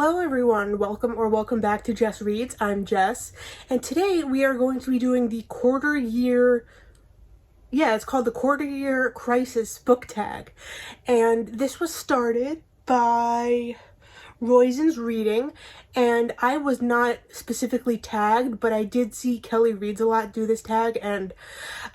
Hello everyone, welcome back to Jess Reads. I'm Jess, and today we are going to be doing the it's called the quarter year crisis book tag. And this was started by Roisin's Reading, and I was not specifically tagged, but I did see Kelly Reads a Lot do this tag, and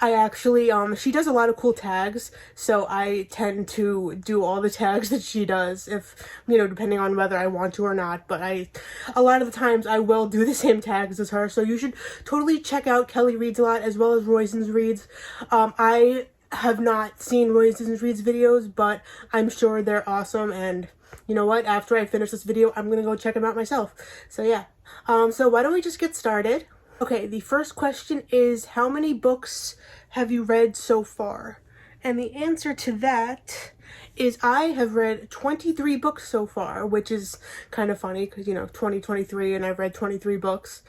I actually, she does a lot of cool tags, so I tend to do all the tags that she does, if, depending on whether I want to or not, but a lot of the times I will do the same tags as her, so you should totally check out Kelly Reads a Lot, as well as Roisin's Reads. I have not seen Roisin's Reads videos, but I'm sure they're awesome, and you know what? After I finish this video, I'm gonna go check them out myself. So yeah. So why don't we just get started? Okay, the first question is, how many books have you read so far? And the answer to that is I have read 23 books so far, which is kind of funny because, 2023 and I've read 23 books.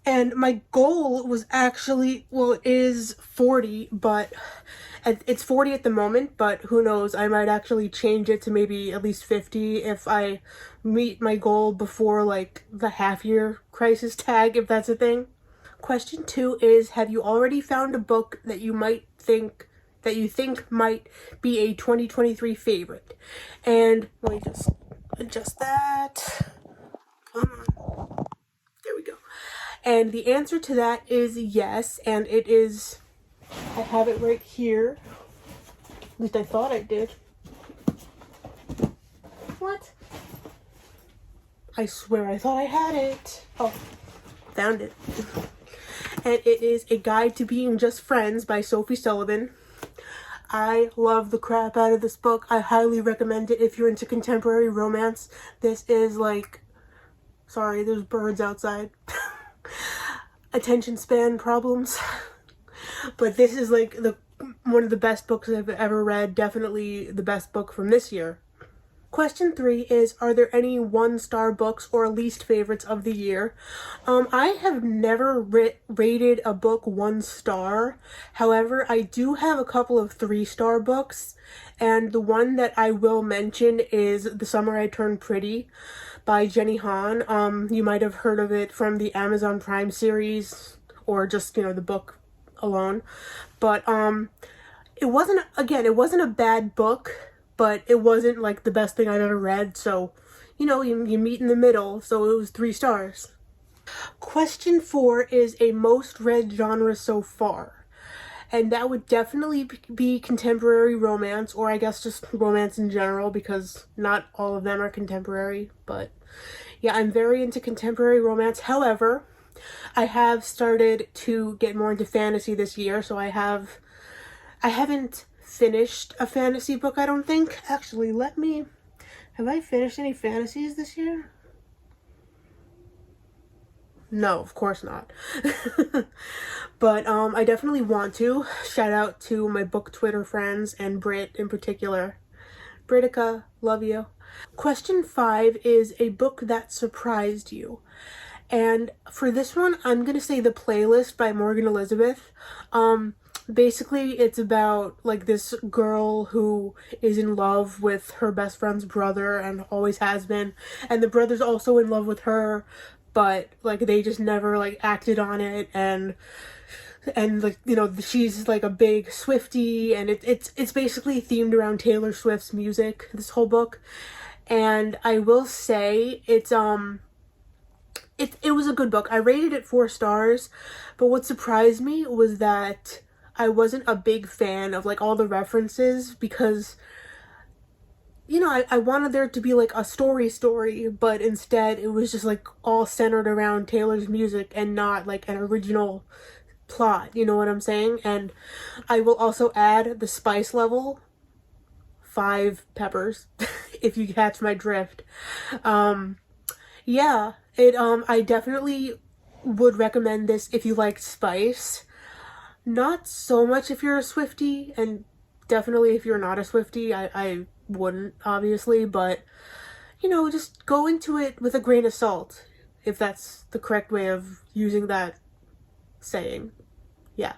And my goal was actually, it is 40, but it's 40 at the moment, but who knows, I might actually change it to maybe at least 50 if I meet my goal before, the half-year crisis tag, if that's a thing. Question 2 is, have you already found a book that you think might be a 2023 favorite? And let me just adjust that. Come on. There we go. And the answer to that is yes, and it is, I have it right here. At least I thought I did. What? I swear I thought I had it. Oh, found it. And it is A Guide to Being Just Friends by Sophie Sullivan. I love the crap out of this book. I highly recommend it if you're into contemporary romance. This is sorry, there's birds outside. Attention span problems. But this is one of the best books I've ever read. Definitely the best book from this year. Question 3 is, are there any 1-star books or least favorites of the year? I have never rated a book 1 star. However, I do have a couple of 3-star books, and the one that I will mention is The Summer I Turned Pretty by Jenny Han. You might have heard of it from the Amazon Prime series, or just, the book alone. But it wasn't a bad book, but it wasn't the best thing I've ever read, so you meet in the middle, so it was 3 stars. Question 4 is a most read genre so far, and that would definitely be contemporary romance, or I guess just romance in general, because not all of them are contemporary. But yeah, I'm very into contemporary romance. However, I have started to get more into fantasy this year, so I haven't finished a fantasy book, I don't think. Actually, have I finished any fantasies this year? No, of course not. But I definitely want to. Shout out to my book Twitter friends, and Brit in particular. Britica, love you. Question 5 is a book that surprised you. And for this one, I'm gonna say The Playlist by Morgan Elizabeth. Basically, it's about this girl who is in love with her best friend's brother and always has been, and the brother's also in love with her, but they just never acted on it, and she's a big Swiftie, and it's basically themed around Taylor Swift's music, this whole book. And I will say it was a good book. I rated it 4 stars, but what surprised me was that I wasn't a big fan of all the references, because I wanted there to be a story, but instead it was just all centered around Taylor's music and not an original plot, you know what I'm saying? And I will also add the spice level, 5 peppers, if you catch my drift. Yeah, I definitely would recommend this if you like spice. Not so much if you're a Swiftie, and definitely if you're not a Swiftie, I wouldn't, obviously, but, just go into it with a grain of salt, if that's the correct way of using that saying. Yeah.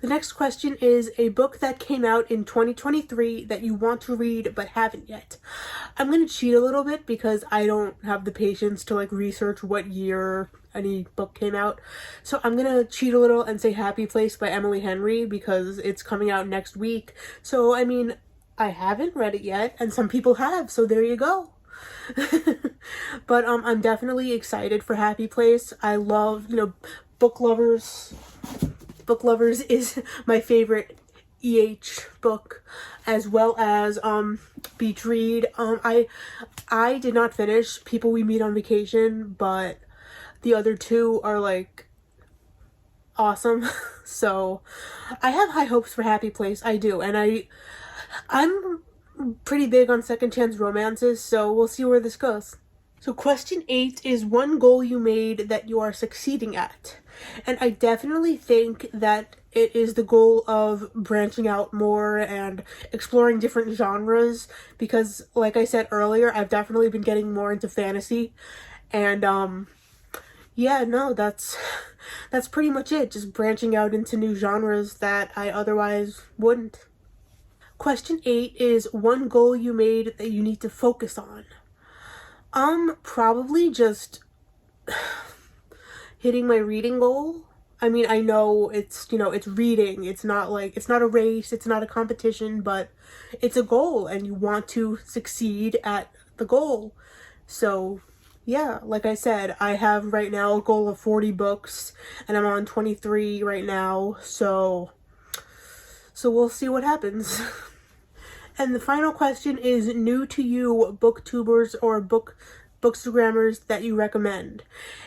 The next question is a book that came out in 2023 that you want to read but haven't yet. I'm going to cheat a little bit because I don't have the patience to like research what year any book came out. So I'm going to cheat a little and say Happy Place by Emily Henry because it's coming out next week. So, I mean, I haven't read it yet and some people have, so there you go. But I'm definitely excited for Happy Place. I love, book lovers. Book Lovers is my favorite EH book, as well as Beach Read. I did not finish People We Meet on Vacation, but the other two are like awesome. So I have high hopes for Happy Place. I do, and I'm pretty big on second chance romances, so we'll see where this goes. So question 8 is one goal you made that you are succeeding at. And I definitely think that it is the goal of branching out more and exploring different genres because, like I said earlier, I've definitely been getting more into fantasy. And yeah, no, that's pretty much it. Just branching out into new genres that I otherwise wouldn't. Question 8 is one goal you made that you need to focus on. Probably just hitting my reading goal. I mean, I know it's, it's reading. It's not a race, it's not a competition, but it's a goal and you want to succeed at the goal. So, yeah, like I said, I have right now a goal of 40 books and I'm on 23 right now. So we'll see what happens. And the final question is new to you booktubers or bookstagrammers that you recommend.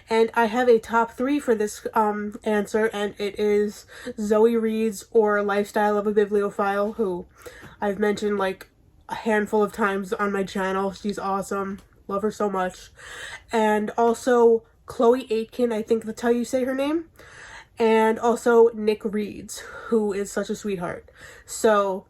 And I have a top 3 for this answer, and it is Zoe Reads or Lifestyle of a Bibliophile, who I've mentioned like a handful of times on my channel. She's awesome. Love her so much. And also Chloe Aitken, I think that's how you say her name. And also Nick Reads, who is such a sweetheart. So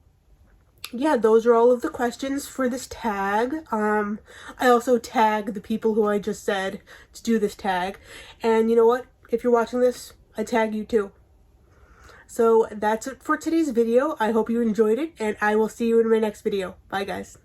yeah, those are all of the questions for this tag. I also tag the people who I just said to do this tag. And you know what? If you're watching this, I tag you too. So that's it for today's video. I hope you enjoyed it, and I will see you in my next video. Bye, guys.